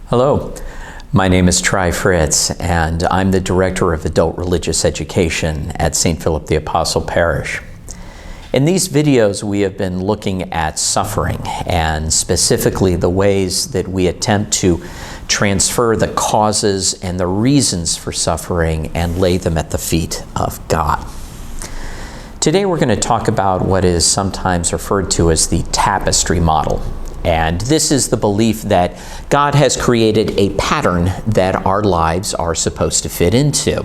Hello, my name is Fritz, and I'm the Director of Adult Religious Education at St. Philip the Apostle Parish. In these videos, we have been looking at suffering, and specifically the ways that we attempt to transfer the causes and the reasons for suffering and lay them at the feet of God. Today we're going to talk about what is sometimes referred to as the tapestry model. And this is the belief that God has created a pattern that our lives are supposed to fit into.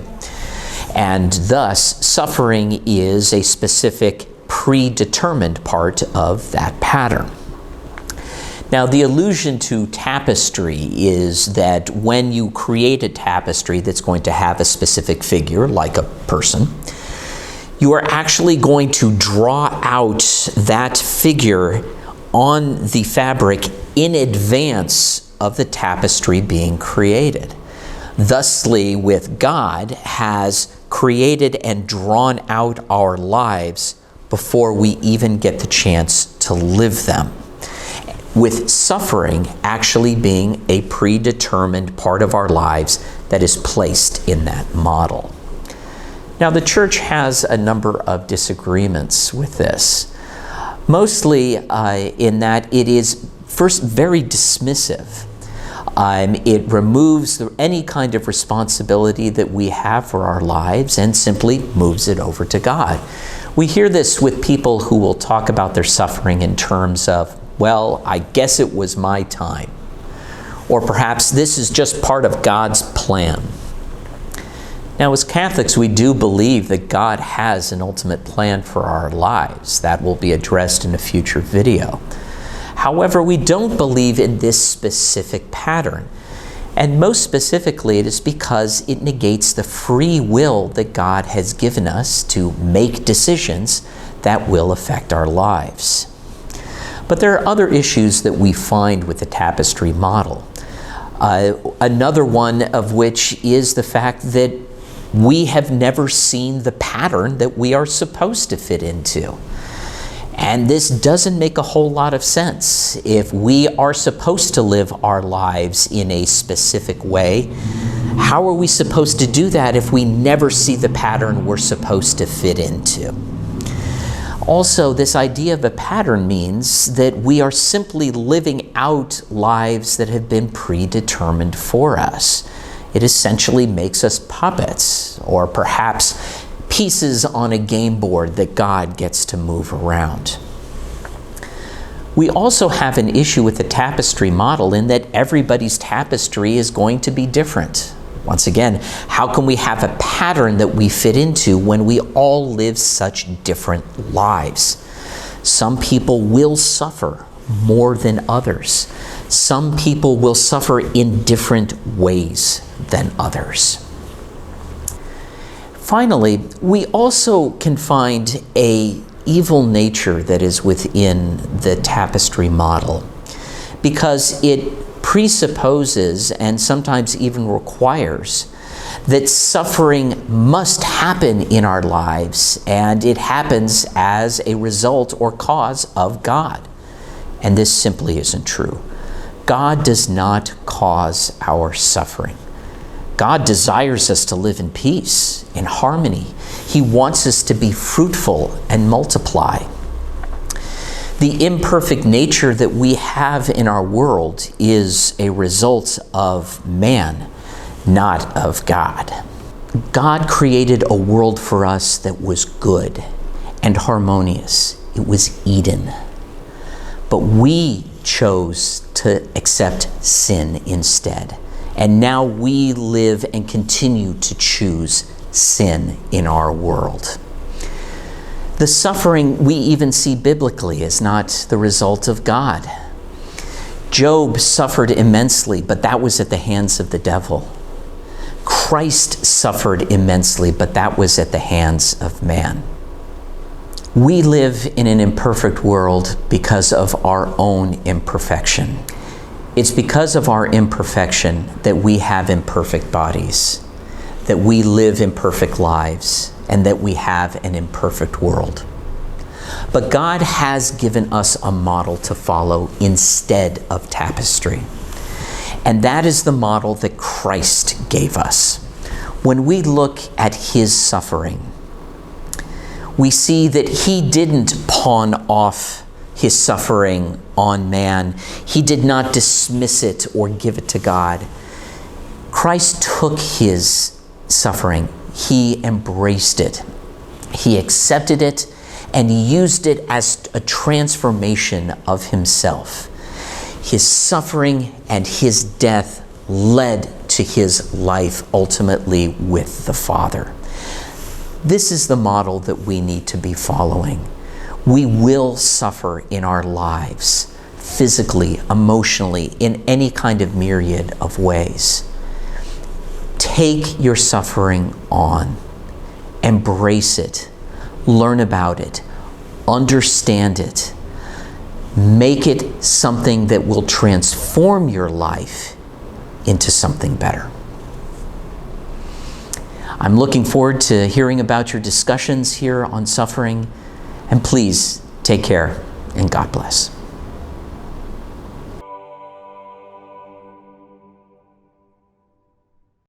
And thus, suffering is a specific predetermined part of that pattern. Now, the allusion to tapestry is that when you create a tapestry that's going to have a specific figure, like a person, you are actually going to draw out that figure on the fabric in advance of the tapestry being created. Thusly, with God, has created and drawn out our lives before we even get the chance to live them, with suffering actually being a predetermined part of our lives that is placed in that model. Now, the Church has a number of disagreements with this. Mostly in that it is first very dismissive. It removes any kind of responsibility that we have for our lives and simply moves it over to God. We hear this with people who will talk about their suffering in terms of, well, I guess it was my time. Or perhaps this is just part of God's plan. Now, as Catholics, we do believe that God has an ultimate plan for our lives. That will be addressed in a future video. However, we don't believe in this specific pattern. And most specifically, it is because it negates the free will that God has given us to make decisions that will affect our lives. But there are other issues that we find with the tapestry model. Another one of which is the fact that we have never seen the pattern that we are supposed to fit into. And this doesn't make a whole lot of sense. If we are supposed to live our lives in a specific way, how are we supposed to do that if we never see the pattern we're supposed to fit into? Also, this idea of a pattern means that we are simply living out lives that have been predetermined for us. It essentially makes us puppets, or perhaps pieces on a game board that God gets to move around. We also have an issue with the tapestry model in that everybody's tapestry is going to be different. Once again, how can we have a pattern that we fit into when we all live such different lives? Some people will suffer more than others. Some people will suffer in different ways than others. Finally, we also can find an evil nature that is within the tapestry model, because it presupposes and sometimes even requires that suffering must happen in our lives, and it happens as a result or cause of God. And this simply isn't true. God does not cause our suffering. God desires us to live in peace, in harmony. He wants us to be fruitful and multiply. The imperfect nature that we have in our world is a result of man, not of God. God created a world for us that was good and harmonious. It was Eden. But we chose to accept sin instead. And now we live and continue to choose sin in our world. The suffering we even see biblically is not the result of God. Job suffered immensely, but that was at the hands of the devil. Christ suffered immensely, but that was at the hands of man. We live in an imperfect world because of our own imperfection. It's because of our imperfection that we have imperfect bodies, that we live imperfect lives, and that we have an imperfect world. But God has given us a model to follow instead of tapestry. And that is the model that Christ gave us. When we look at his suffering, we see that he didn't pawn off his suffering on man. He did not dismiss it or give it to God. Christ took his suffering. He embraced it. He accepted it and used it as a transformation of himself. His suffering and his death led to his life ultimately with the Father. This is the model that we need to be following. We will suffer in our lives, physically, emotionally, in any kind of myriad of ways. Take your suffering on. Embrace it. Learn about it. Understand it. Make it something that will transform your life into something better. I'm looking forward to hearing about your discussions here on suffering, and please take care and God bless.